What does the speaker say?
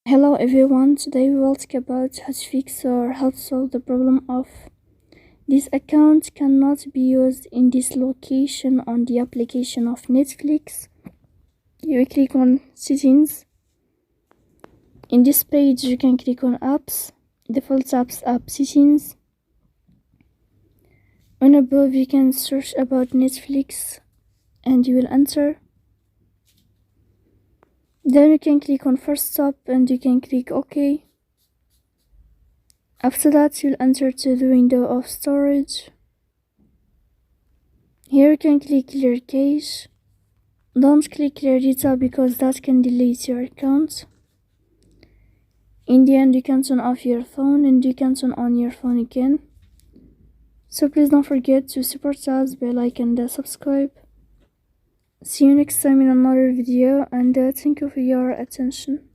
Hello everyone, today we will talk about how to fix or how to solve the problem of this account cannot be used in this location on the application of Netflix. You click on settings. In this page you can click on apps, default apps, app settings. On above you can search about Netflix and you will enter. Then you can click on first stop and you can click OK. After that you'll enter to the window of storage. Here you can click clear cache. Don't click clear data because that can delete your account. In the end you can turn off your phone and you can turn on your phone again. So please don't forget to support us by like and subscribe. See you next time in another video and thank you for your attention.